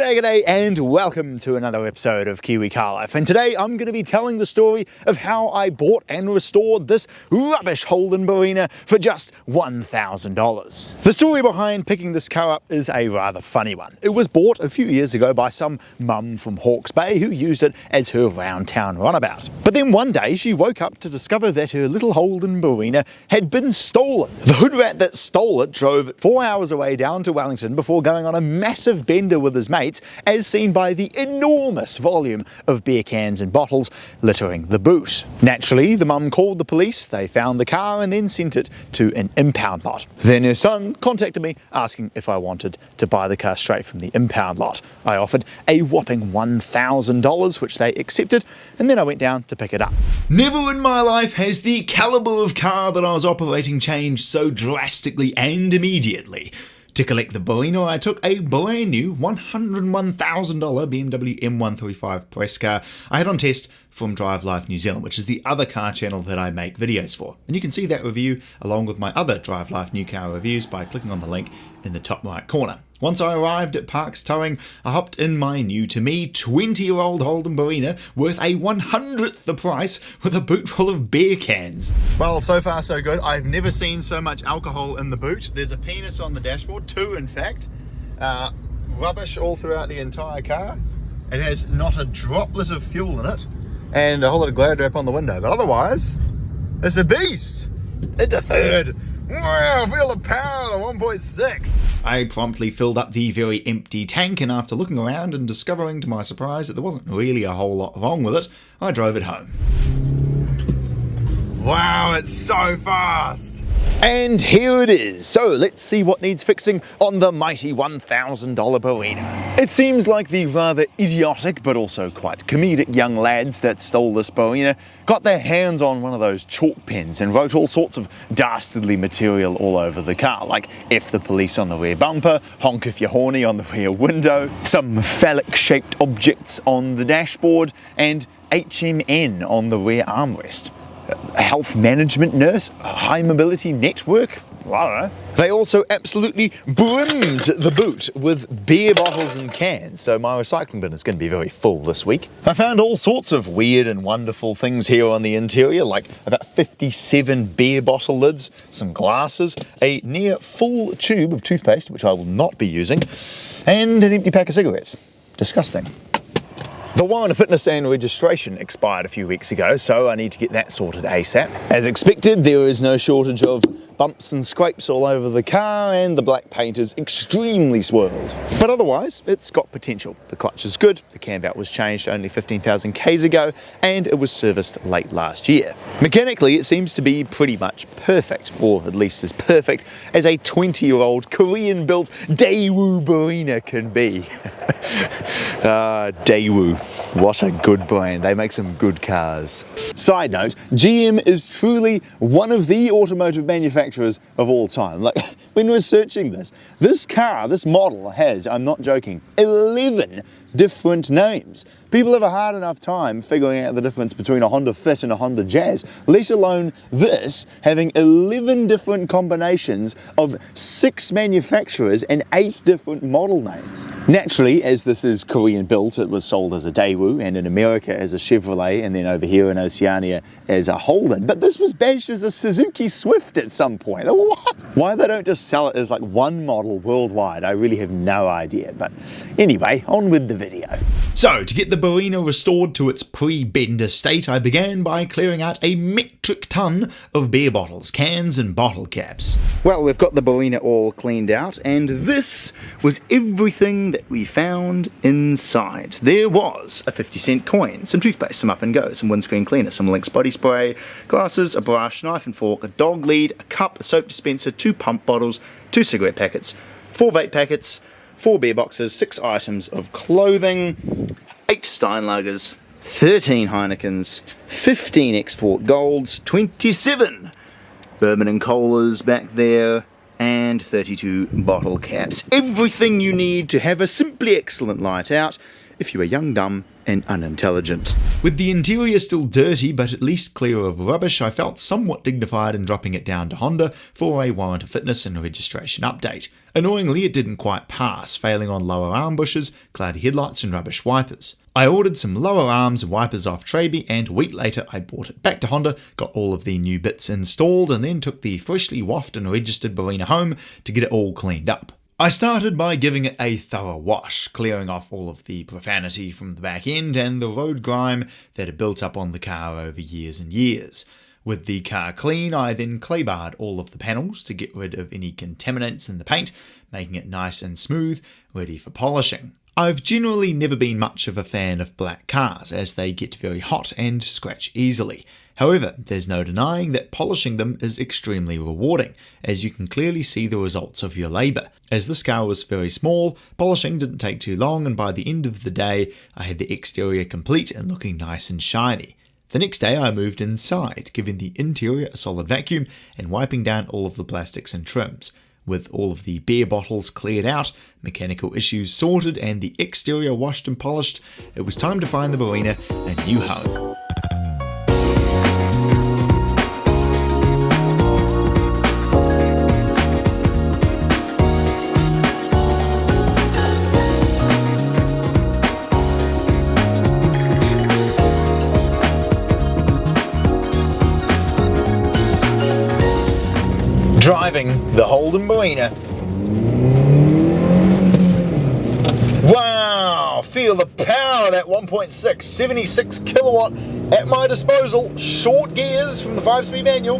G'day and welcome to another episode of Kiwi Car Life, and today I'm going to be telling the story of how I bought and restored this rubbish Holden Barina for just $1,000. The story behind picking this car up is a rather funny one. It was bought a few years ago by some mum from Hawke's Bay who used it as her round town runabout. But then one day she woke up to discover that her little Holden Barina had been stolen. The hood rat that stole it drove it 4 hours away down to Wellington before going on a massive bender with his mates, as seen by the enormous volume of beer cans and bottles littering the boot. Naturally, the mum called the police, they found the car and then sent it to an impound lot. Then her son contacted me asking if I wanted to buy the car straight from the impound lot. I offered a whopping $1,000, which they accepted, and then I went down to pick it up. Never in my life has the caliber of car that I was operating changed so drastically and immediately. To collect the Barina, I took a brand new $101,000 BMW M135 press car I had on test from Drive Life New Zealand, which is the other car channel that I make videos for. And you can see that review along with my other Drive Life New Car reviews by clicking on the link in the top right corner. Once I arrived at Parks Towing, I hopped in my new to me 20-year-old Holden Barina worth a 100th the price with a boot full of beer cans. Well, so far so good. I've never seen so much alcohol in the boot. There's a penis on the dashboard, two in fact. Rubbish all throughout the entire car. It has not a droplet of fuel in it, and a whole lot of Glad wrap on the window, but otherwise, it's a beast. It's a third. Wow, feel the power of the 1.6. I promptly filled up the very empty tank, and after looking around and discovering to my surprise that there wasn't really a whole lot wrong with it, I drove it home. Wow, it's so fast! And here it is. So let's see what needs fixing on the mighty $1,000 Barina. It seems like the rather idiotic but also quite comedic young lads that stole this Barina got their hands on one of those chalk pens and wrote all sorts of dastardly material all over the car, like F the police on the rear bumper, honk if you're horny on the rear window, some phallic shaped objects on the dashboard, and HMN on the rear armrest. A health management nurse, a high mobility network, I don't know. They also absolutely brimmed the boot with beer bottles and cans, so my recycling bin is going to be very full this week. I found all sorts of weird and wonderful things here on the interior, like about 57 beer bottle lids, some glasses, a near full tube of toothpaste, which I will not be using, and an empty pack of cigarettes. Disgusting. The warrant of fitness and registration expired a few weeks ago, so I need to get that sorted ASAP. As expected, there is no shortage of bumps and scrapes all over the car, and the black paint is extremely swirled. But otherwise, it's got potential. The clutch is good, the cam belt was changed only 15,000 Ks ago, and it was serviced late last year. Mechanically, it seems to be pretty much perfect, or at least as perfect as a 20-year-old Korean-built Daewoo Barina can be. Daewoo, what a good brand. They make some good cars. Side note, GM is truly one of the automotive manufacturers of all time. Like, when researching this car, this model has, I'm not joking, 11 different names. People have a hard enough time figuring out the difference between a Honda Fit and a Honda Jazz, let alone this having 11 different combinations of 6 manufacturers and 8 different model names. Naturally, as this is Korean built, it was sold as a Daewoo, and in America as a Chevrolet, and then over here in Oceania as a Holden. But this was badged as a Suzuki Swift at some point. What? Why they don't just sell it as like one model worldwide, I really have no idea. But anyway, on with the video. So, to get the Barina restored to its pre-bender state, I began by clearing out a metric ton of beer bottles, cans and bottle caps. Well, we've got the Barina all cleaned out, and this was everything that we found inside. There was a 50-cent coin, some toothpaste, some Up and Go, some windscreen cleaner, some Lynx body spray, glasses, a brush, knife and fork, a dog lead, a cup, a soap dispenser, 2 pump bottles, 2 cigarette packets, 4 vape packets, 4 beer boxes, 6 items of clothing, 8 Steinlagers, 13 Heinekens, 15 export golds, 27 bourbon and colas back there, and 32 bottle caps. Everything you need to have a simply excellent night out if you are young, dumb, and unintelligent. With the interior still dirty but at least clear of rubbish, I felt somewhat dignified in dropping it down to Honda for a warrant of fitness and registration update. Annoyingly, it didn't quite pass, failing on lower arm bushes, cloudy headlights and rubbish wipers. I ordered some lower arms and wipers off Traby, and a week later I brought it back to Honda, got all of the new bits installed, and then took the freshly waffed and registered Barina home to get it all cleaned up. I started by giving it a thorough wash, clearing off all of the profanity from the back end and the road grime that had built up on the car over years and years. With the car clean, I then clay barred all of the panels to get rid of any contaminants in the paint, making it nice and smooth, ready for polishing. I've generally never been much of a fan of black cars, as they get very hot and scratch easily. However, there's no denying that polishing them is extremely rewarding, as you can clearly see the results of your labour. As this car was very small, polishing didn't take too long, and by the end of the day, I had the exterior complete and looking nice and shiny. The next day I moved inside, giving the interior a solid vacuum and wiping down all of the plastics and trims. With all of the beer bottles cleared out, mechanical issues sorted, and the exterior washed and polished, it was time to find the Barina a new home. Driving the Holden Barina. Wow! Feel the power of that 1.6 76 kilowatt at my disposal. Short gears from the 5-speed manual.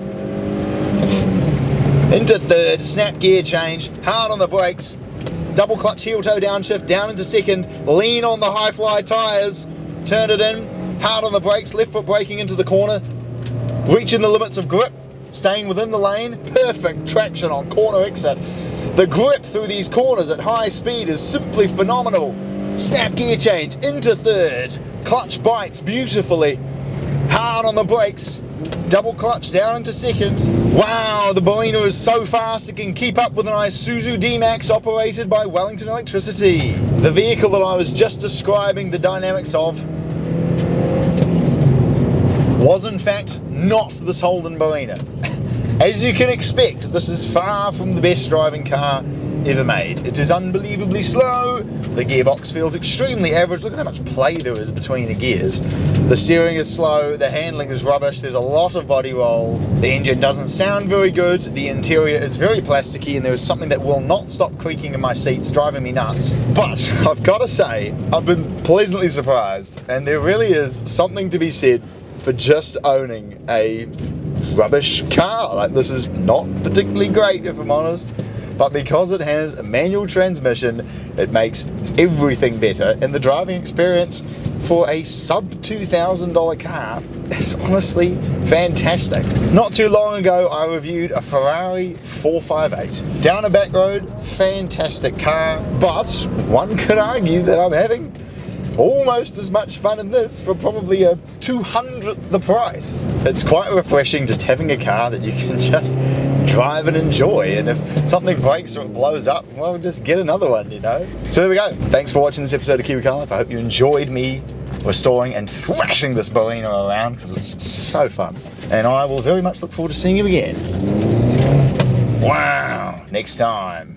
Into third, snap gear change, hard on the brakes. Double clutch heel toe downshift, down into second, lean on the high fly tyres. Turn it in, hard on the brakes, left foot braking into the corner. Reaching the limits of grip. Staying within the lane, perfect traction on corner exit. The grip through these corners at high speed is simply phenomenal. Snap gear change into third, clutch bites beautifully, hard on the brakes, double clutch down into second. Wow, the Barina is so fast it can keep up with an Isuzu D-Max operated by Wellington Electricity. The vehicle that I was just describing the dynamics of was in fact not this Holden Barina. As you can expect, this is far from the best driving car ever made. It is unbelievably slow, the gearbox feels extremely average, look at how much play there is between the gears. The steering is slow, the handling is rubbish, there's a lot of body roll, the engine doesn't sound very good, the interior is very plasticky, and there is something that will not stop creaking in my seats, driving me nuts. But I've got to say, I've been pleasantly surprised, and there really is something to be said for just owning a rubbish car. Like, this is not particularly great, if I'm honest, but because it has a manual transmission, it makes everything better, and the driving experience for a sub $2,000 car is honestly fantastic. Not too long ago I reviewed a Ferrari 458. Down a back road, fantastic car, but one could argue that I'm having almost as much fun in this for probably a 200th the price. It's quite refreshing just having a car that you can just drive and enjoy, and if something breaks or it blows up, well, just get another one, you know? So there we go. Thanks for watching this episode of Kiwi Car Life. I hope you enjoyed me restoring and thrashing this Barina around, because it's so fun. And I will very much look forward to seeing you again. Wow, next time.